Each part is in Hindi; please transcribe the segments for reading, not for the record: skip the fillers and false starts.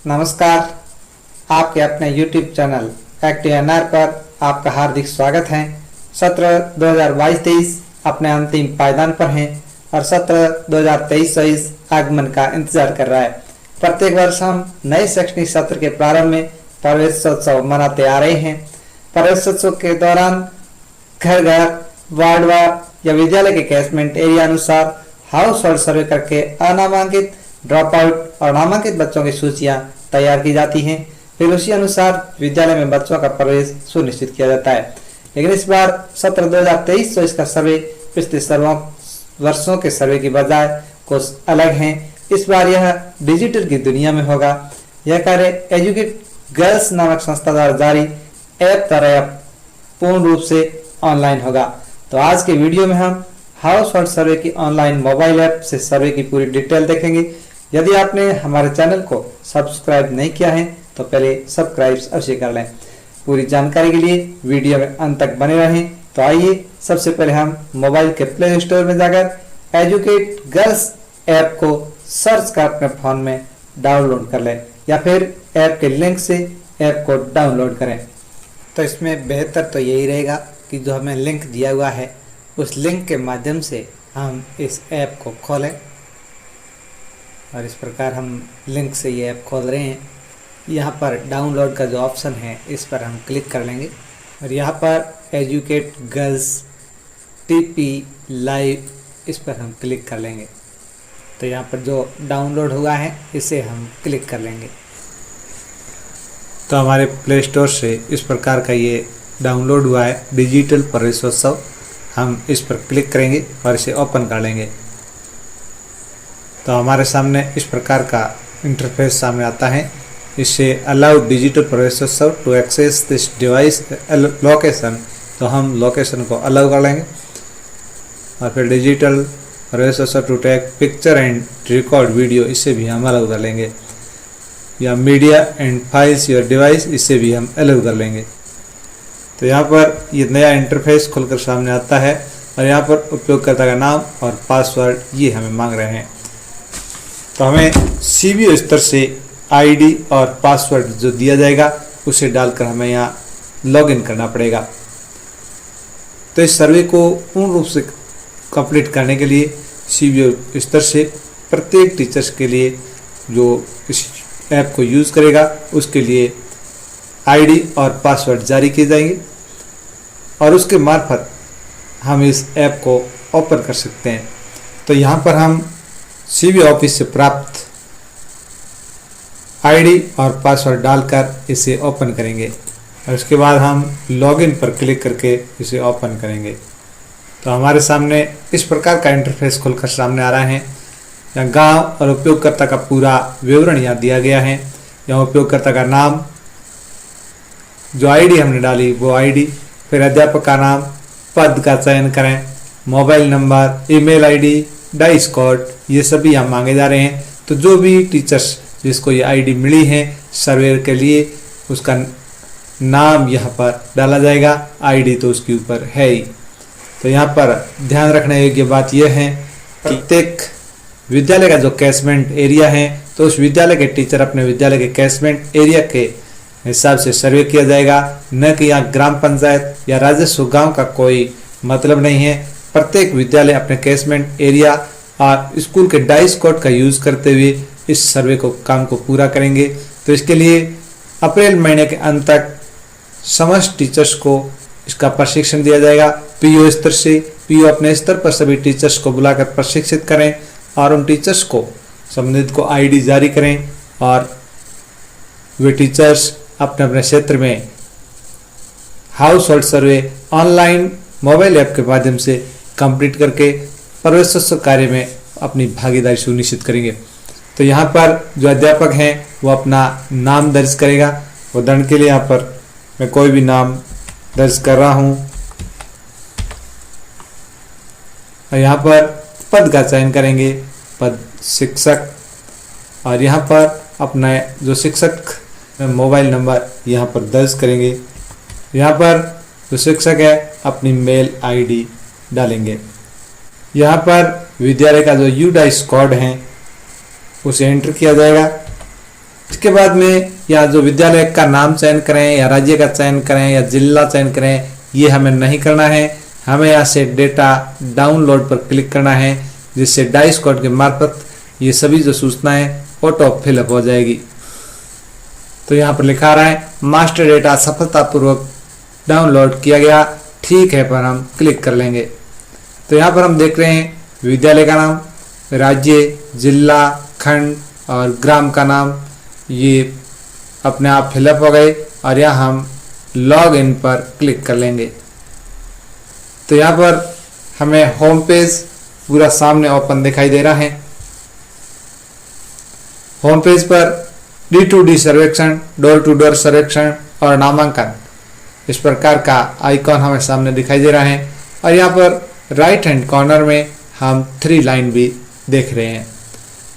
नमस्कार। आपके अपने YouTube चैनल एक्टिव एनआर पर आपका हार्दिक स्वागत है। सत्र 2022-23 अपने अंतिम पायदान पर हैं और सत्र 2023-24 आगमन का इंतजार कर रहा है। प्रत्येक वर्ष हम नए शैक्षणिक सत्र के प्रारंभ में प्रवेशोत्सव मनाते आ रहे हैं। प्रवेशोत्सव के दौरान घर घर, वार्ड वार या विद्यालय के कैचमेंट एरिया अनुसार हाउस होल्ड सर्वे करके अनामांकित, ड्रॉप आउट और नामांकित बच्चों की सूचियां तैयार की जाती हैं। फिर उसी अनुसार विद्यालय में बच्चों का प्रवेश सुनिश्चित किया जाता है। लेकिन इस बार सत्र 2023 तो इसका सर्वे पिछले वर्षों के सर्वे की बजाय कुछ अलग है। इस बार यह डिजिटल की दुनिया में होगा। यह कार्य एजुकेट गर्ल्स नामक संस्था द्वारा जारी ऐप द्वारा पूर्ण रूप से ऑनलाइन होगा। तो आज के वीडियो में हम हाउस होल्ड सर्वे की ऑनलाइन मोबाइल ऐप से सर्वे की पूरी डिटेल देखेंगे। यदि आपने हमारे चैनल को सब्सक्राइब नहीं किया है तो पहले सब्सक्राइब अवश्य कर लें। पूरी जानकारी के लिए वीडियो में अंत तक बने रहें। तो आइए सबसे पहले हम मोबाइल के प्ले स्टोर में जाकर एजुकेट गर्ल्स ऐप को सर्च कर अपने फोन में डाउनलोड कर लें या फिर ऐप के लिंक से ऐप को डाउनलोड करें। तो इसमें बेहतर तो यही रहेगा कि जो हमें लिंक दिया हुआ है उस लिंक के माध्यम से हम इस ऐप को खोलें। और इस प्रकार हम लिंक से ये ऐप खोल रहे हैं। यहाँ पर डाउनलोड का जो ऑप्शन है इस पर हम क्लिक कर लेंगे और यहाँ पर एजुकेट गर्ल्स टीपी लाइव इस पर हम क्लिक कर लेंगे। तो यहाँ पर जो डाउनलोड हुआ है इसे हम क्लिक कर लेंगे। तो हमारे प्ले स्टोर से इस प्रकार का ये डाउनलोड हुआ है डिजिटल प्रवेशोत्सव। हम इस पर क्लिक करेंगे और इसे ओपन कर लेंगे। तो हमारे सामने इस प्रकार का इंटरफेस सामने आता है। इससे allow digital Praveshotsav to access this device location, तो हम लोकेशन को अलाउ कर लेंगे। और फिर digital Praveshotsav to take picture and record video, इसे भी हम अलाउ कर लेंगे। या media and files your device, इसे भी हम अलाउ कर लेंगे। तो यहाँ पर ये नया इंटरफेस खुलकर सामने आता है और यहाँ पर उपयोगकर्ता का नाम और पासवर्ड ये हमें मांग रहे हैं। तो हमें सीबीओ स्तर से आईडी और पासवर्ड जो दिया जाएगा उसे डालकर हमें यहाँ लॉगिन करना पड़ेगा। तो इस सर्वे को पूर्ण रूप से कंप्लीट करने के लिए सीबीओ स्तर से प्रत्येक टीचर्स के लिए जो इस ऐप को यूज़ करेगा उसके लिए आईडी और पासवर्ड जारी किए जाएंगे और उसके मार्फत हम इस ऐप को ओपन कर सकते हैं। तो यहाँ पर हम सीबीओ ऑफिस से प्राप्त आईडी और पासवर्ड डालकर इसे ओपन करेंगे और उसके बाद हम लॉगिन पर क्लिक करके इसे ओपन करेंगे। तो हमारे सामने इस प्रकार का इंटरफेस खुलकर सामने आ रहा है। यहाँ गांव और उपयोगकर्ता का पूरा विवरण यहाँ दिया गया है। यहाँ उपयोगकर्ता का नाम, जो आईडी हमने डाली वो आईडी, फिर अध्यापक का नाम, पद का चयन करें, mobile number, email ID, dice code, ये सभी हम मांगे जा रहे हैं। तो जो भी टीचर्स जिसको ये आईडी मिली है सर्वे के लिए उसका नाम यहाँ पर डाला जाएगा। आईडी तो उसके ऊपर है ही। तो यहाँ पर ध्यान रखने योग्य बात यह है प्रत्येक विद्यालय का जो कैचमेंट एरिया है तो उस विद्यालय के टीचर अपने विद्यालय के कैचमेंट एरिया के हिसाब से सर्वे किया जाएगा, न कि यहाँ ग्राम पंचायत या राजस्व गांव का कोई मतलब नहीं है। प्रत्येक विद्यालय अपने कैचमेंट एरिया और स्कूल के डाइस कोड का यूज़ करते हुए इस सर्वे को काम को पूरा करेंगे। तो इसके लिए अप्रैल महीने के अंत तक समस्त टीचर्स को इसका प्रशिक्षण दिया जाएगा। पीओ स्तर से पीओ अपने स्तर पर सभी टीचर्स को बुलाकर प्रशिक्षित करें और उन टीचर्स को संबंधित को आईडी जारी करें और वे टीचर्स अपने अपने क्षेत्र में हाउस होल्ड सर्वे ऑनलाइन मोबाइल ऐप के माध्यम से कंप्लीट करके प्रवेशोत्सव कार्य में अपनी भागीदारी सुनिश्चित करेंगे। तो यहाँ पर जो अध्यापक हैं वो अपना नाम दर्ज करेगा। उदाहरण के लिए यहाँ पर मैं कोई भी नाम दर्ज कर रहा हूँ और यहाँ पर पद का चयन करेंगे, पद शिक्षक, और यहाँ पर अपना जो शिक्षक मोबाइल नंबर यहाँ पर दर्ज करेंगे। यहाँ पर जो शिक्षक है अपनी मेल आईडी डालेंगे। यहाँ पर विद्यालय का जो यूडाइस कोड है उसे एंटर किया जाएगा इसके बाद में या जो विद्यालय का नाम चयन करें या राज्य का चयन करें या जिला चयन करें, ये हमें नहीं करना है। हमें यहाँ से डेटा डाउनलोड पर क्लिक करना है, जिससे डाइस कोड के मार्फत ये सभी जो सूचनाएं ऑटो फिलअप हो जाएगी। तो यहाँ पर लिखा रहा है मास्टर डेटा सफलतापूर्वक डाउनलोड किया गया, ठीक है पर हम क्लिक कर लेंगे। तो यहाँ पर हम देख रहे हैं विद्यालय का नाम, राज्य, जिला, खंड और ग्राम का नाम ये अपने आप फिलअप हो गए और यहाँ हम लॉग इन पर क्लिक कर लेंगे। तो यहाँ पर हमें होम पेज पूरा सामने ओपन दिखाई दे रहा है। होम पेज पर D2D सर्वेक्षण, डोर टू डोर सर्वेक्षण और नामांकन इस प्रकार का आइकॉन हमें सामने दिखाई दे रहा है और यहाँ पर राइट हैंड कॉर्नर में हम 3 लाइन भी देख रहे हैं।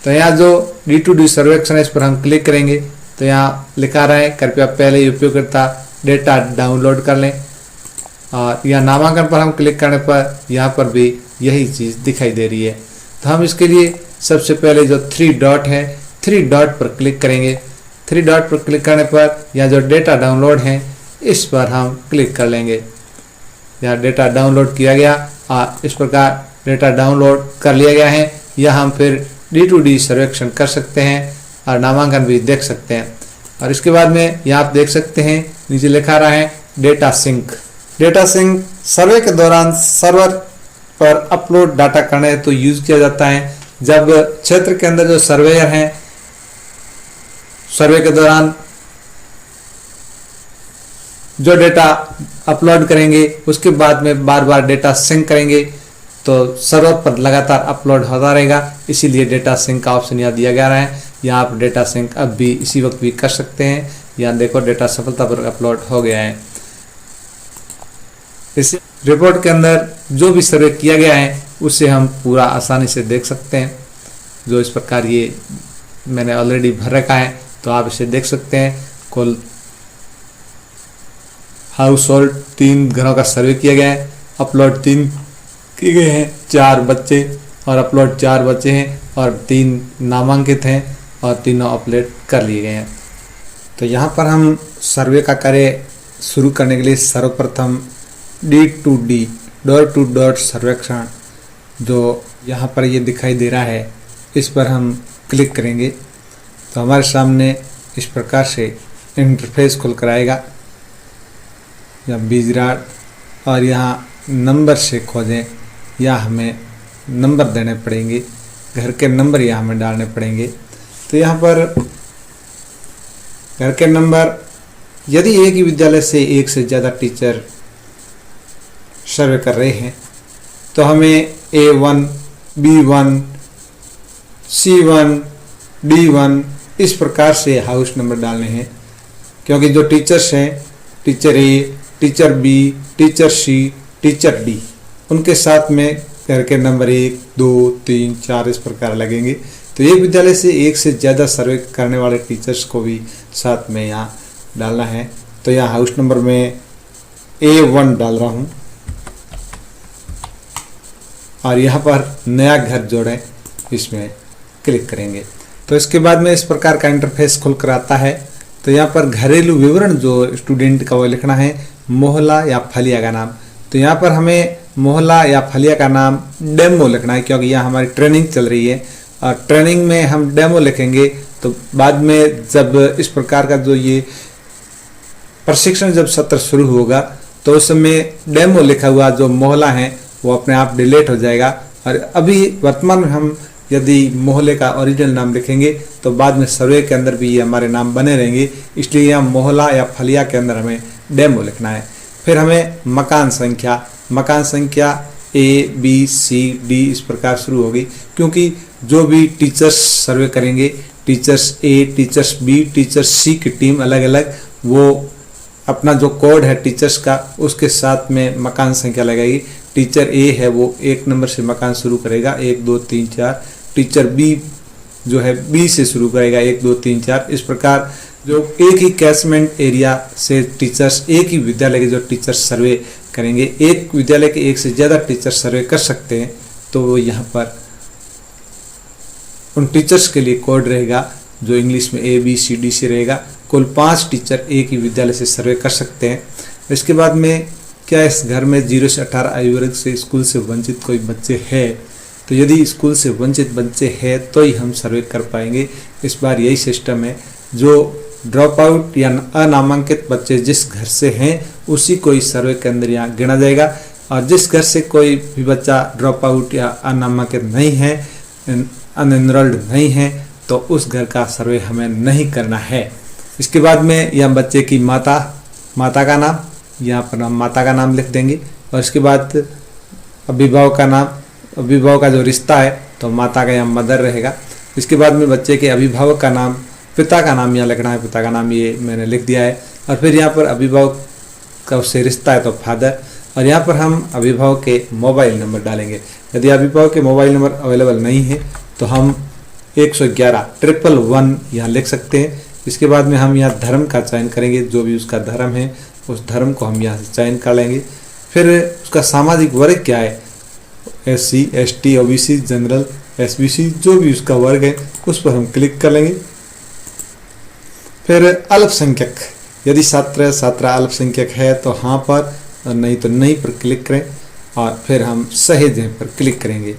तो यहाँ जो D2D सर्वेक्षण है इस पर हम क्लिक करेंगे तो यहाँ लिखा रहा है कृपया पहले ही उपयोगकर्ता डेटा डाउनलोड कर लें, और यह नामांकन पर हम क्लिक करने पर यहाँ पर भी यही चीज़ दिखाई दे रही है। तो हम इसके लिए सबसे पहले जो 3 डॉट है 3 डॉट पर क्लिक करेंगे। 3 डॉट पर क्लिक करने पर यह जो डेटा डाउनलोड है इस पर हम क्लिक कर लेंगे। यह डेटा डाउनलोड किया गया और इस प्रकार डेटा डाउनलोड कर लिया गया है। यह हम फिर D2D सर्वेक्षण कर सकते हैं और नामांकन भी देख सकते हैं। और इसके बाद में यहाँ आप देख सकते हैं नीचे लिखा रहा है डेटा सिंक। डेटा सिंक सर्वे के दौरान सर्वर पर अपलोड डाटा करने हेतु यूज किया जाता है। जब क्षेत्र के अंदर जो सर्वेयर हैं सर्वे के दौरान जो डेटा अपलोड करेंगे उसके बाद में बार बार डेटा सिंक करेंगे तो सर्वर पर लगातार अपलोड होता रहेगा, इसीलिए डेटा सिंक का ऑप्शन यहाँ दिया गया है। यहाँ आप डेटा सिंक अब भी इसी वक्त भी कर सकते हैं। यहाँ देखो डेटा सफलतापूर्वक अपलोड हो गया है। इस रिपोर्ट के अंदर जो भी सर्वे किया गया है उसे हम पूरा आसानी से देख सकते हैं। जो इस प्रकार ये मैंने ऑलरेडी भर रखा है तो आप इसे देख सकते हैं। कुल हाउस होल्ड 3 घरों का सर्वे किया गया है, अपलोड 3 किए गए हैं, 4 बच्चे और अपलोड 4 बच्चे हैं और 3 नामांकित हैं और तीनों अपलोड कर लिए गए हैं। तो यहाँ पर हम सर्वे का कार्य शुरू करने के लिए सर्वप्रथम D2D डोर टू डोर सर्वेक्षण जो यहाँ पर ये दिखाई दे रहा है इस पर हम क्लिक करेंगे तो हमारे सामने इस प्रकार से इंटरफेस खुल कर आएगा। या बीजराट और यहाँ नंबर से खोजें या हमें नंबर देने पड़ेंगे, घर के नंबर यहाँ हमें डालने पड़ेंगे। तो यहाँ पर घर के नंबर यदि एक ही विद्यालय से एक से ज़्यादा टीचर सर्वे कर रहे हैं तो हमें A1, B1, C1, D1 इस प्रकार से हाउस नंबर डालने हैं, क्योंकि जो टीचर्स हैं teacher A, teacher B, teacher C, teacher D उनके साथ में घर के नंबर 1, 2, 3, 4 इस प्रकार लगेंगे। तो एक विद्यालय से एक से ज़्यादा सर्वे करने वाले टीचर्स को भी साथ में यहाँ डालना है। तो यहाँ हाउस नंबर में A1 डाल रहा हूँ और यहाँ पर नया घर जोड़ें इसमें क्लिक करेंगे। तो इसके बाद में इस प्रकार का इंटरफेस खुल कर आता है। तो यहाँ पर घरेलू विवरण जो स्टूडेंट का वो लिखना है, मोहल्ला या फलिया का नाम। तो यहाँ पर हमें मोहल्ला या फलिया का नाम डेमो लिखना है, क्योंकि यहाँ हमारी ट्रेनिंग चल रही है और ट्रेनिंग में हम डेमो लिखेंगे तो बाद में जब इस प्रकार का जो ये प्रशिक्षण जब सत्र शुरू होगा तो उस समय डेमो लिखा हुआ जो मोहल्ला है वो अपने आप डिलीट हो जाएगा। और अभी वर्तमान में हम यदि मोहल्ले का ओरिजिनल नाम लिखेंगे तो बाद में सर्वे के अंदर भी ये हमारे नाम बने रहेंगे, इसलिए यहाँ मोहल्ला या फलिया के अंदर हमें डेमो लिखना है। फिर हमें मकान संख्या A, B, C, D इस प्रकार शुरू होगी, क्योंकि जो भी टीचर्स सर्वे करेंगे teachers A, teachers B, teachers C की टीम अलग अलग वो अपना जो कोड है टीचर्स का उसके साथ में मकान संख्या लगाएगी। टीचर A है वो 1 नंबर से मकान शुरू करेगा 1, 2, 3, 4। टीचर B जो है B से शुरू करेगा 1, 2, 3, 4। इस प्रकार जो एक ही कैचमेंट एरिया से टीचर्स एक ही विद्यालय के जो टीचर्स सर्वे करेंगे, एक विद्यालय के एक से ज़्यादा टीचर सर्वे कर सकते हैं, तो वो यहाँ पर उन टीचर्स के लिए कोड रहेगा जो इंग्लिश में ABCD रहेगा। कुल 5 टीचर एक ही विद्यालय से सर्वे कर सकते हैं। इसके बाद में क्या इस घर में 0 से 18 आयु वर्ग से स्कूल से वंचित कोई बच्चे हैं, तो यदि स्कूल से वंचित बच्चे हैं तो ही हम सर्वे कर पाएंगे। इस बार यही सिस्टम है, जो ड्रॉप आउट या अनामांकित बच्चे जिस घर से हैं उसी को इस सर्वे के अंदर यहाँ गिना जाएगा, और जिस घर से कोई भी बच्चा ड्रॉप आउट या अनामांकित नहीं है, अनएनरोल्ड नहीं है, तो उस घर का सर्वे हमें नहीं करना है। इसके बाद में यह बच्चे की माता का नाम, यहाँ पर हम माता का नाम लिख देंगे, और इसके बाद अभिभावक का नाम, अभिभावक का जो रिश्ता है तो माता का यहाँ मदर रहेगा। इसके बाद में बच्चे के अभिभावक का नाम, पिता का नाम यहाँ लिखना है, पिता का नाम ये मैंने लिख दिया है, और फिर यहाँ पर अभिभावक का उससे रिश्ता है तो फादर, और यहाँ पर हम अभिभावक के मोबाइल नंबर डालेंगे। यदि अभिभावक के मोबाइल नंबर अवेलेबल नहीं है तो हम 111-111 यहाँ लिख सकते हैं। इसके बाद में हम यहाँ धर्म का चयन करेंगे, जो भी उसका धर्म है उस धर्म को हम यहाँ से चयन कर लेंगे। फिर उसका सामाजिक वर्ग क्या है, SC, ST, OBC, general, SBC, जो भी उसका वर्ग है उस पर हम क्लिक कर लेंगे। फिर अल्पसंख्यक, यदि छात्र अल्पसंख्यक है तो हाँ पर, और नहीं तो नहीं पर क्लिक करें, और फिर हम सहेज पर क्लिक करेंगे।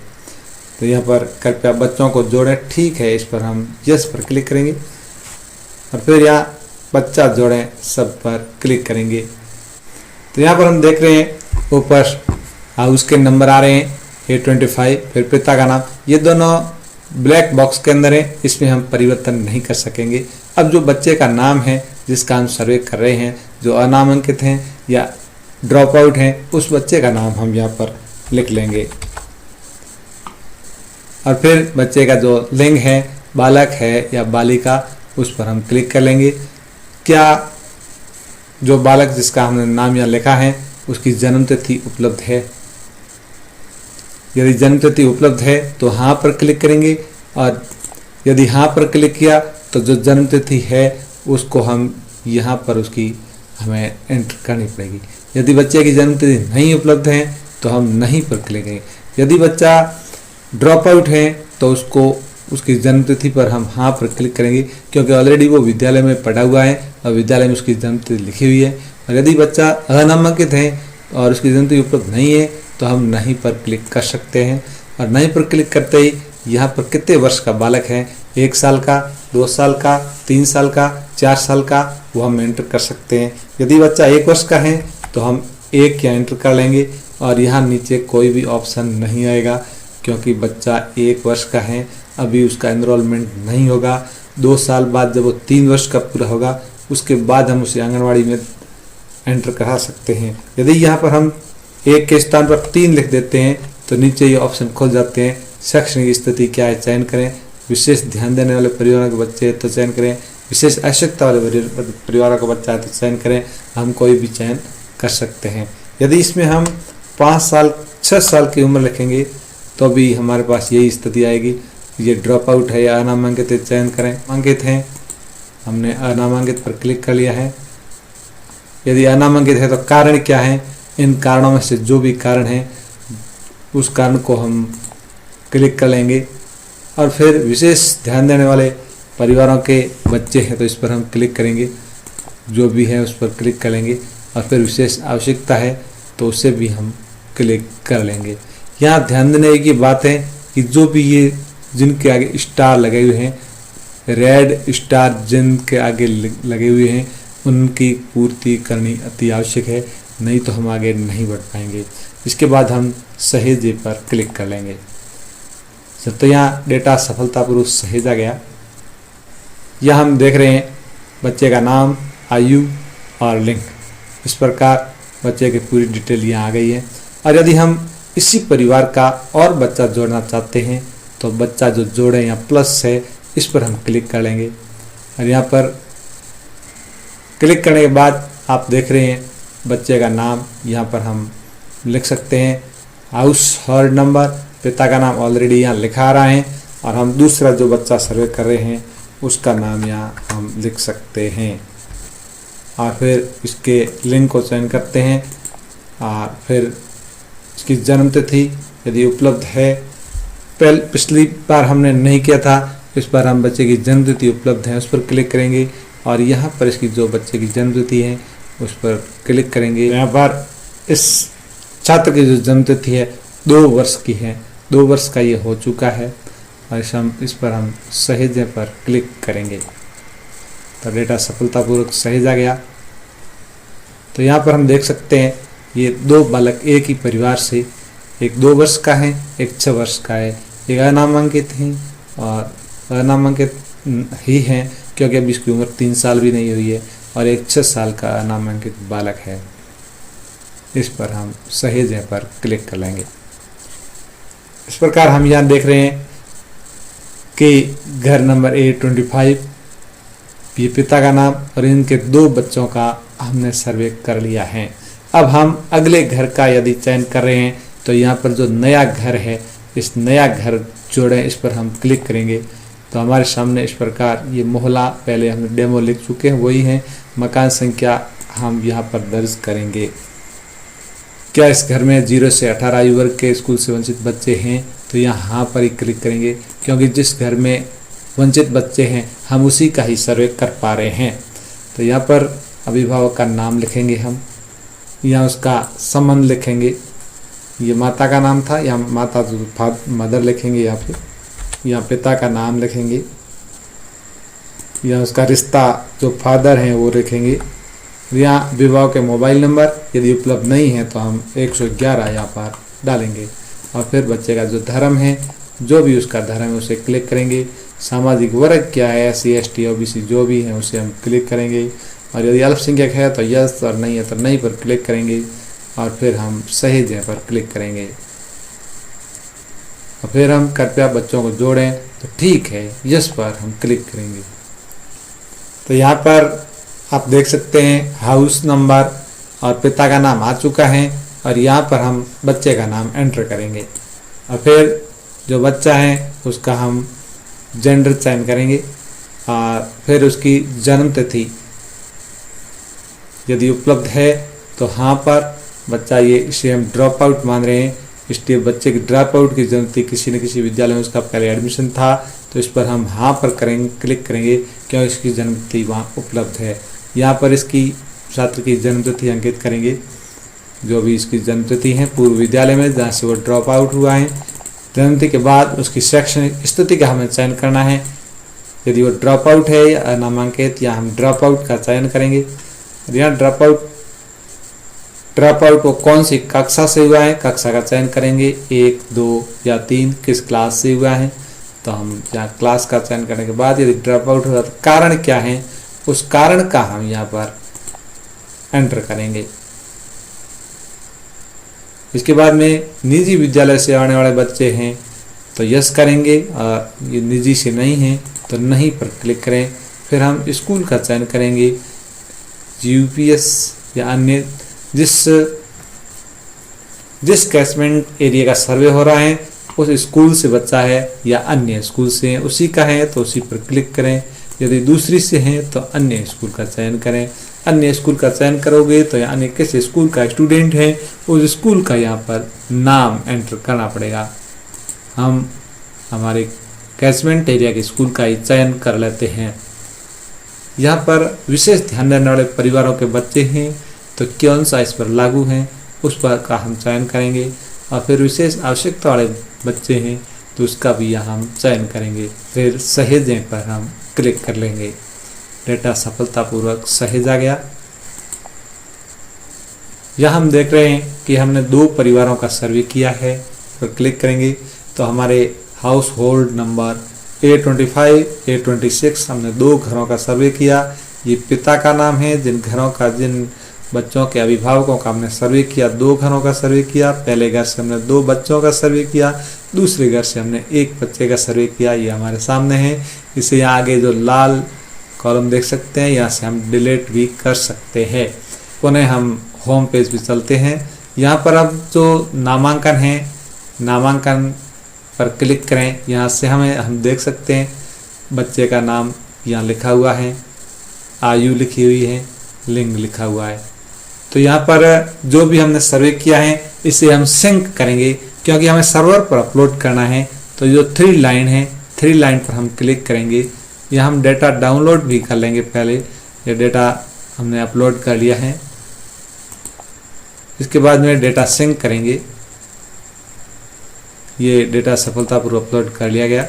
तो यहाँ पर कृपया बच्चों को जोड़ें, ठीक है, इस पर हम यस पर क्लिक करेंगे, और फिर यहाँ बच्चा जोड़ें सब पर क्लिक करेंगे। तो यहाँ पर हम देख रहे हैं ऊपर हाउस के नंबर आ रहे हैं, 825, फिर पिता का नाम, ये दोनों ब्लैक बॉक्स के अंदर है, इसमें हम परिवर्तन नहीं कर सकेंगे। अब जो बच्चे का नाम है जिसका हम सर्वे कर रहे हैं, जो अनामांकित हैं या ड्रॉप आउट हैं, उस बच्चे का नाम हम यहाँ पर लिख लेंगे, और फिर बच्चे का जो लिंग है, बालक है या बालिका, उस पर हम क्लिक कर लेंगे। क्या जो बालक जिसका हमने नाम यहाँ लिखा है उसकी जन्मतिथि उपलब्ध है, यदि जन्मतिथि उपलब्ध है तो हाँ पर क्लिक करेंगे, और यदि हाँ पर क्लिक किया तो जो जन्मतिथि है उसको हम यहाँ पर उसकी हमें एंटर करनी पड़ेगी। यदि बच्चे की जन्मतिथि नहीं उपलब्ध है तो हम नहीं पर क्लिक करेंगे। यदि बच्चा ड्रॉप आउट है तो उसको उसकी जन्मतिथि पर हम हाँ पर क्लिक करेंगे, क्योंकि ऑलरेडी वो विद्यालय में पढ़ा हुआ है और विद्यालय में उसकी जन्मतिथि लिखी हुई है। और यदि बच्चा अनामांकित है और उसकी जन्मतिथि उपलब्ध नहीं है तो हम नहीं पर क्लिक कर सकते हैं, और नहीं पर क्लिक करते ही यहाँ पर कितने वर्ष का बालक है, 1 साल का, 2 साल का, 3 साल का, 4 साल का, वो हम एंटर कर सकते हैं। यदि बच्चा 1 वर्ष का है तो हम 1 यहाँ एंटर कर लेंगे, और यहाँ नीचे कोई भी ऑप्शन नहीं आएगा, क्योंकि बच्चा 1 वर्ष का है, अभी उसका एनरोलमेंट नहीं होगा। 2 साल बाद जब वो 3 वर्ष का पूरा होगा उसके बाद हम उसे आंगनवाड़ी में एंटर करा सकते हैं। यदि यहाँ पर हम 1 के स्थान पर 3 लिख देते हैं तो नीचे ये ऑप्शन खुल जाते हैं। शैक्षणिक स्थिति क्या है चयन करें, विशेष ध्यान देने वाले परिवारों के बच्चे तो चयन करें, विशेष आवश्यकता वाले परिवारों का बच्चा है तो चयन करें, हम कोई भी चयन कर सकते हैं। यदि इसमें हम 5 साल 6 साल की उम्र लिखेंगे तो भी हमारे पास यही स्थिति आएगी, ये ड्रॉप आउट है या अनामांकित है चयन करें। नामांकित हैं, हमने अनामांकित पर क्लिक कर लिया है। यदि अनामांकित है तो कारण क्या है, इन कारणों में से जो भी कारण है उस कारण को हम क्लिक कर लेंगे, और फिर विशेष ध्यान देने वाले परिवारों के बच्चे हैं तो इस पर हम क्लिक करेंगे, जो भी है उस पर क्लिक कर लेंगे, और फिर विशेष आवश्यकता है तो उसे भी हम क्लिक कर लेंगे। यहाँ ध्यान देने की बात है कि जो भी ये जिनके आगे स्टार लगे हुए हैं, रेड स्टार जिनके आगे लगे हुए हैं, उनकी पूर्ति करनी अति आवश्यक है, नहीं तो हम आगे नहीं बढ़ पाएंगे। इसके बाद हम सहेजे पर क्लिक कर लेंगे। तो यहाँ डेटा सफलतापूर्वक सहेजा गया। यह हम देख रहे हैं बच्चे का नाम, आयु और लिंग, इस प्रकार बच्चे की पूरी डिटेल यहाँ आ गई है। और यदि हम इसी परिवार का और बच्चा जोड़ना चाहते हैं तो बच्चा जो जोड़े यहाँ प्लस है इस पर हम क्लिक कर लेंगे, और यहाँ पर क्लिक करने के बाद आप देख रहे हैं बच्चे का नाम यहाँ पर हम लिख सकते हैं, हाउस होल्ड नंबर, पिता का नाम ऑलरेडी यहाँ लिखा रहा है, और हम दूसरा जो बच्चा सर्वे कर रहे हैं उसका नाम यहाँ हम लिख सकते हैं, और फिर इसके लिंक को चयन करते हैं, और फिर इसकी जन्म तिथि यदि उपलब्ध है, पिछली बार हमने नहीं किया था इस पर हम बच्चे की जन्म तिथि उपलब्ध है उस पर क्लिक करेंगे और यहाँ पर इसकी जो बच्चे की जन्म तिथि है उस पर क्लिक करेंगे। यहाँ पर इस छात्र की जो जन्म तिथि है 2 वर्ष की है, 2 वर्ष का ये हो चुका है और इस पर हम सहेजे पर क्लिक करेंगे तो डेटा सफलतापूर्वक सहेजा गया। तो यहाँ पर हम देख सकते हैं ये 2 बालक एक ही परिवार से, एक 2 वर्ष का है, एक 6 वर्ष का है, एक अनामांकित है और अनामांकित ही हैं क्योंकि अभी इसकी उम्र 3 साल भी नहीं हुई है, और एक 6 साल का अनामांकित बालक है। इस पर हम सहेजे पर क्लिक कर लेंगे। इस प्रकार हम यहाँ देख रहे हैं कि घर नंबर A25, ये पिता का नाम और इनके 2 बच्चों का हमने सर्वे कर लिया है। अब हम अगले घर का यदि चयन कर रहे हैं तो यहाँ पर जो नया घर है, इस नया घर जोड़ें, इस पर हम क्लिक करेंगे तो हमारे सामने इस प्रकार ये मोहल्ला, पहले हमने डेमो लिख चुके हैं वही है, मकान संख्या हम यहाँ पर दर्ज करेंगे। क्या इस घर में 0 से 18 आयु वर्ग के स्कूल से वंचित बच्चे हैं, तो यहाँ पर ही क्लिक करेंगे क्योंकि जिस घर में वंचित बच्चे हैं हम उसी का ही सर्वे कर पा रहे हैं। तो यहाँ पर अभिभावक का नाम लिखेंगे, हम यहाँ उसका संबंध लिखेंगे, ये माता का नाम था, यहाँ माता मदर लिखेंगे, यहाँ पिता का नाम लिखेंगे, यहाँ उसका रिश्ता जो फादर हैं वो लिखेंगे, यहाँ विवाह के मोबाइल नंबर यदि उपलब्ध नहीं है तो हम 111 यहाँ पर डालेंगे और फिर बच्चे का जो धर्म है, जो भी उसका धर्म है उसे क्लिक करेंगे। सामाजिक वर्ग क्या है, SC ST OBC जो भी है उसे हम क्लिक करेंगे और यदि अल्पसंख्यक है तो यस और नहीं है तो नहीं पर क्लिक करेंगे और फिर हम सहेजे पर क्लिक करेंगे और फिर हम कृपया बच्चों को जोड़ें तो ठीक है यस पर हम क्लिक करेंगे। तो यहाँ पर आप देख सकते हैं हाउस नंबर और पिता का नाम आ चुका है और यहाँ पर हम बच्चे का नाम एंटर करेंगे और फिर जो बच्चा है उसका हम जेंडर चयन करेंगे और फिर उसकी जन्म तिथि यदि उपलब्ध है तो हाँ पर बच्चा ये इसे हम ड्रॉप आउट मान रहे हैं, इसलिए बच्चे की ड्रॉप आउट की जन्म तिथि किसी न किसी विद्यालय में उसका पहले एडमिशन था तो इस पर हम हाँ पर करेंगे, क्लिक करेंगे क्योंकि इसकी जन्म तिथि वहाँ उपलब्ध है। यहाँ पर इसकी छात्र की जन्म तिथि अंकित करेंगे, जो भी इसकी जन्म तिथि है पूर्व विद्यालय में जहाँ से वो ड्रॉप आउट हुआ है। जन्म तिथि के बाद उसकी शैक्षणिक स्थिति का हमें चयन करना है, यदि वो ड्रॉप आउट है या नामांकित या हम ड्रॉप आउट का चयन करेंगे। यहाँ ड्रॉप आउट वो कौन सी कक्षा से हुआ है, कक्षा का चयन करेंगे, 1, 2 या 3 किस क्लास से हुआ है। तो हम यहाँ क्लास का चयन करने के बाद यदि ड्रॉप आउट हुआ तो कारण क्या है, उस कारण का हम यहाँ पर एंटर करेंगे। इसके बाद में निजी विद्यालय से आने वाले बच्चे हैं तो यस करेंगे और ये निजी से नहीं है तो नहीं पर क्लिक करें। फिर हम स्कूल का चयन करेंगे, UPS या अन्य जिस कैचमेंट एरिया का सर्वे हो रहा है उस स्कूल से बच्चा है या अन्य स्कूल से है उसी का है तो उसी पर क्लिक करें। यदि दूसरी से है तो अन्य स्कूल का चयन करें। अन्य स्कूल का चयन करोगे तो यानी किस स्कूल का स्टूडेंट है उस स्कूल का यहाँ पर नाम एंटर करना पड़ेगा। हम हमारे कैचमेंट एरिया के स्कूल का ही चयन कर लेते हैं। यहाँ पर विशेष ध्यान देने वाले परिवारों के बच्चे हैं तो कौन सा इस पर लागू है उस पर का हम चयन करेंगे और फिर विशेष आवश्यकता वाले बच्चे हैं तो उसका भी यहाँ हम चयन करेंगे। फिर सहेजें पर हम क्लिक कर लेंगे। डेटा सफलतापूर्वक सहेजा गया। यहाँ हम देख रहे हैं कि हमने 2 परिवारों का सर्वे किया है, पर क्लिक करेंगे तो हमारे house hold number A25 A26 हमने 2 घरों का सर्वे किया। ये पिता का नाम है, जिन बच्चों के अभिभावकों का हमने सर्वे किया 2 घरों का सर्वे किया। पहले घर से हमने 2 बच्चों का सर्वे किया, दूसरे घर से हमने 1 बच्चे का सर्वे किया। ये हमारे सामने है। इसे यहाँ आगे जो लाल कॉलम देख सकते हैं यहाँ से हम डिलीट भी कर सकते हैं। पुनः हम होम पेज पे चलते हैं। यहाँ पर अब जो नामांकन है, नामांकन पर क्लिक करें। यहाँ से हम देख सकते हैं बच्चे का नाम यहाँ लिखा हुआ है, आयु लिखी हुई है, लिंग लिखा हुआ है। तो यहाँ पर जो भी हमने सर्वे किया है इसे हम सिंक करेंगे क्योंकि हमें सर्वर पर अपलोड करना है। तो जो 3 लाइन है, 3 3 लाइन पर हम क्लिक करेंगे। यहाँ हम डेटा डाउनलोड भी कर लेंगे। पहले ये डेटा हमने अपलोड कर लिया है। इसके बाद में डेटा सिंक करेंगे। ये डेटा सफलतापूर्वक अपलोड कर लिया गया।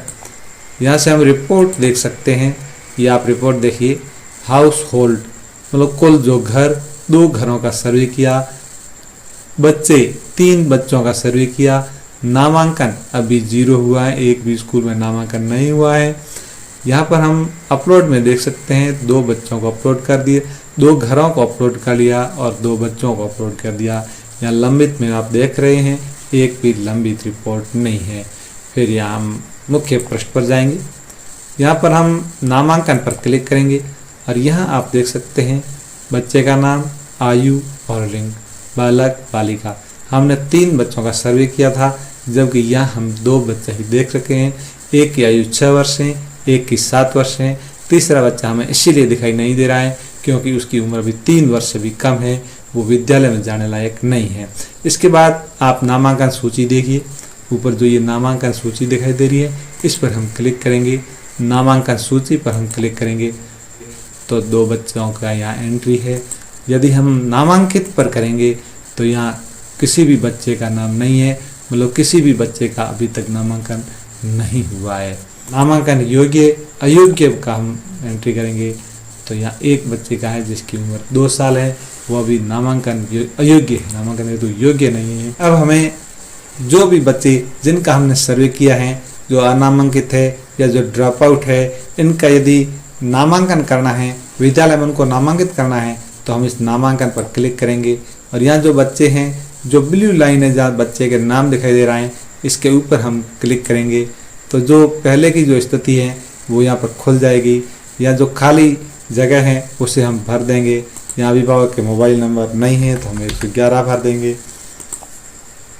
यहाँ से हम रिपोर्ट देख सकते हैं। ये आप रिपोर्ट देखिए, हाउस होल्ड मतलब कुल जो घर, 2 घरों का सर्वे किया, बच्चे 3 बच्चों का सर्वे किया, नामांकन अभी 0 हुआ है, एक भी स्कूल में नामांकन नहीं हुआ है। यहाँ पर हम अपलोड में देख सकते हैं 2 बच्चों को अपलोड कर दिए, 2 घरों को अपलोड कर लिया और 2 बच्चों को अपलोड कर दिया। यहाँ लंबित में आप देख रहे हैं एक भी लंबित रिपोर्ट नहीं है। फिर यहाँ हम मुख्य पृष्ठ पर जाएंगे। यहाँ पर हम नामांकन पर क्लिक करेंगे और यहाँ आप देख सकते हैं बच्चे का नाम, आयु और लिंग, बालक बालिका। हमने 3 बच्चों का सर्वे किया था, जबकि यहाँ हम 2 बच्चे ही देख सके हैं। एक की आयु 6 वर्ष है, एक की 7 वर्ष है। तीसरा बच्चा हमें इसीलिए दिखाई नहीं दे रहा है क्योंकि उसकी उम्र अभी 3 वर्ष से भी कम है, वो विद्यालय में जाने लायक नहीं है। इसके बाद आप नामांकन सूची देखिए, ऊपर जो ये नामांकन सूची दिखाई दे रही है इस पर हम क्लिक करेंगे। नामांकन सूची पर हम क्लिक करेंगे तो 2 बच्चों का यहाँ एंट्री है। यदि हम नामांकित पर करेंगे तो यहाँ किसी भी बच्चे का नाम नहीं है, मतलब किसी भी बच्चे का अभी तक नामांकन नहीं हुआ है। नामांकन योग्य अयोग्य का हम एंट्री करेंगे तो यहाँ एक बच्चे का है जिसकी उम्र 2 साल है, वो अभी नामांकन अयोग्य है, नामांकन हेतु योग्य नहीं है। अब हमें जो भी बच्चे जिनका हमने सर्वे किया है, जो अनामांकित है या जो ड्रॉप आउट है, इनका यदि नामांकन करना है, विद्यालय में उनको नामांकित करना है तो हम इस नामांकन पर क्लिक करेंगे। और यहाँ जो बच्चे हैं, जो ब्लू लाइन है जहाँ बच्चे के नाम दिखाई दे रहा है, इसके ऊपर हम क्लिक करेंगे तो जो पहले की जो स्थिति है वो यहाँ पर खुल जाएगी। या जो खाली जगह है उसे हम भर देंगे। यहाँ अभिभावक के मोबाइल नंबर नहीं है तो हम 111 भर देंगे।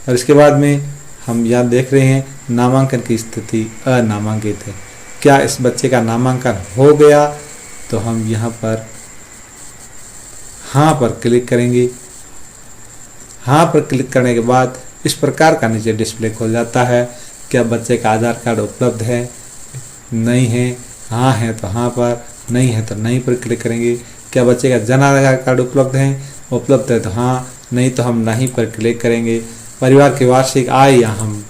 और इसके बाद में हम यहाँ देख रहे हैं नामांकन की स्थिति अनामांकित है। क्या इस बच्चे का नामांकन हो गया? तो हम यहाँ पर हाँ पर क्लिक करेंगे। हाँ पर क्लिक करने के बाद इस प्रकार का नीचे डिस्प्ले खुल जाता है। क्या बच्चे का आधार कार्ड उपलब्ध है? नहीं है। हाँ है तो हाँ पर, नहीं है तो नहीं पर क्लिक करेंगे। क्या बच्चे का जन आधार कार्ड उपलब्ध है? उपलब्ध है तो हाँ, नहीं तो हम नहीं पर क्लिक करेंगे। परिवार की वार्षिक आय यहाँ हम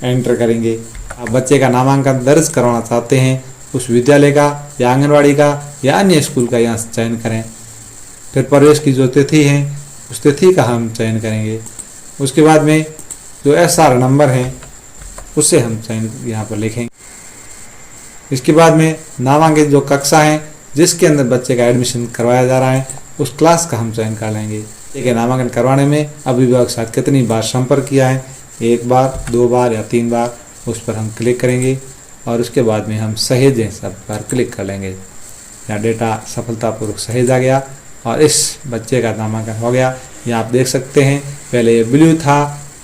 एंटर करेंगे। आप बच्चे का नामांकन दर्ज करवाना चाहते हैं, उस विद्यालय का या आंगनवाड़ी का या अन्य स्कूल का यहाँ चयन करें। फिर प्रवेश की जो तिथि है उस तिथि का हम चयन करेंगे। उसके बाद में जो SR नंबर है उससे हम चयन यहाँ पर लिखेंगे। इसके बाद में नामांकित जो कक्षा है जिसके अंदर बच्चे का एडमिशन करवाया जा रहा है उस क्लास का हम चयन कर लेंगे। ठीक है, नामांकन करवाने में अभिभावक के साथ कितनी बार संपर्क किया है, 1 बार, 2 बार या 3 बार, उस पर हम क्लिक करेंगे। और उसके बाद में हम सहेजें सब पर क्लिक कर लेंगे। यहाँ डेटा सफलतापूर्वक सहेज आ गया और इस बच्चे का नामांकन हो गया। यहाँ आप देख सकते हैं पहले ये ब्लू था,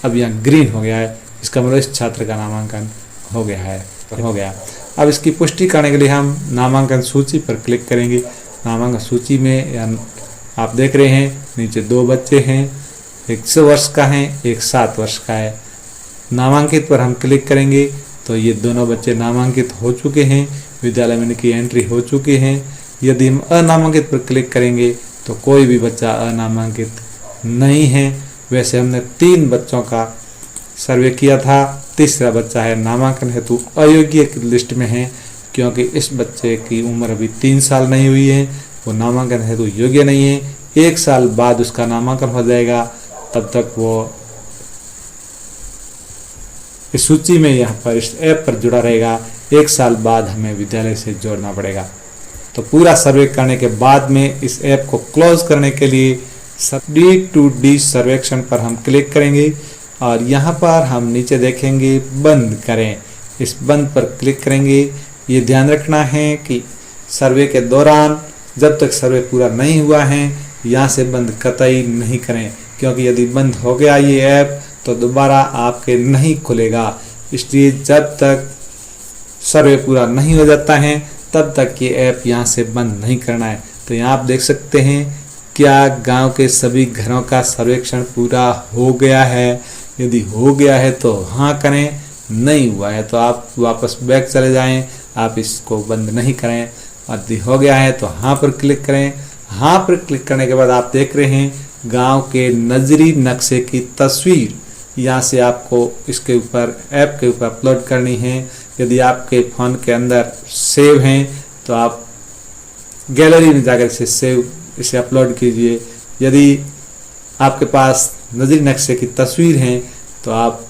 अब यहाँ ग्रीन हो गया है। इसका मतलब इस छात्र का नामांकन हो गया है, हो गया। अब इसकी पुष्टि करने के लिए हम नामांकन सूची पर क्लिक करेंगे। नामांकन सूची में आप देख रहे हैं नीचे 2 बच्चे हैं, एक 6 वर्ष का है, एक 7 वर्ष का है। नामांकित पर हम क्लिक करेंगे तो ये दोनों बच्चे नामांकित हो चुके हैं, विद्यालय में इनकी एंट्री हो चुकी है। यदि हम अनामांकित पर क्लिक करेंगे तो कोई भी बच्चा अनामांकित नहीं है। वैसे हमने 3 बच्चों का सर्वे किया था, तीसरा बच्चा है नामांकन हेतु अयोग्य की लिस्ट में है क्योंकि इस बच्चे की उम्र अभी 3 साल नहीं हुई है, वो नामांकन हेतु योग्य नहीं है। 1 साल बाद उसका नामांकन हो जाएगा, तब तक वो इस सूची में यहाँ पर इस ऐप पर जुड़ा रहेगा। 1 साल बाद हमें विद्यालय से जोड़ना पड़ेगा। तो पूरा सर्वे करने के बाद में इस ऐप को क्लोज करने के लिए D2D सर्वेक्षण पर हम क्लिक करेंगे और यहाँ पर हम नीचे देखेंगे बंद करें। इस बंद पर क्लिक करेंगे। ये ध्यान रखना है कि सर्वे के दौरान जब तक सर्वे पूरा नहीं हुआ है यहाँ से बंद कतई नहीं करें, क्योंकि यदि बंद हो गया ये ऐप तो दोबारा आपके नहीं खुलेगा। इसलिए जब तक सर्वे पूरा नहीं हो जाता है तब तक ये ऐप यहाँ से बंद नहीं करना है। तो यहाँ आप देख सकते हैं क्या गांव के सभी घरों का सर्वेक्षण पूरा हो गया है। यदि हो गया है तो हाँ करें, नहीं हुआ है तो आप वापस बैक चले जाएं, आप इसको बंद नहीं करें। और यदि हो गया है तो हाँ पर क्लिक करें। हाँ पर क्लिक करने के बाद आप देख रहे हैं गांव के नजरी नक्शे की तस्वीर। यहाँ से आपको इसके ऊपर ऐप के ऊपर अपलोड करनी है। यदि आपके फ़ोन के अंदर सेव हैं तो आप गैलरी में जाकर इसे अपलोड कीजिए। यदि आपके पास नजरी नक्शे की तस्वीर हैं तो आप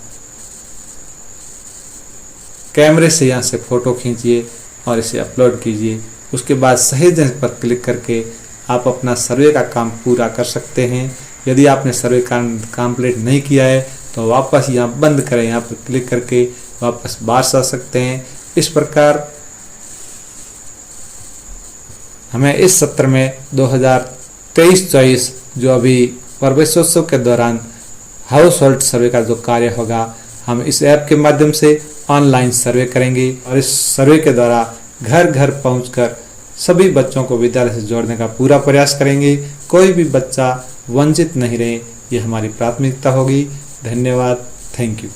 कैमरे से यहाँ से फ़ोटो खींचिए और इसे अपलोड कीजिए। उसके बाद सही जगह पर क्लिक करके आप अपना सर्वे का काम पूरा कर सकते हैं। यदि आपने सर्वे कंप्लीट नहीं किया है तो वापस यहाँ बंद करें, यहाँ पर क्लिक करके वापस बाहर आ सकते हैं। इस प्रकार हमें इस सत्र में 2023-24 जो अभी प्रवेशोत्सव के दौरान हाउस होल्ड सर्वे का जो कार्य होगा, हम इस ऐप के माध्यम से ऑनलाइन सर्वे करेंगे और इस सर्वे के द्वारा घर घर पहुंचकर सभी बच्चों को विद्यालय से जोड़ने का पूरा प्रयास करेंगे। कोई भी बच्चा वंचित नहीं रहे, ये हमारी प्राथमिकता होगी। धन्यवाद। Thank you.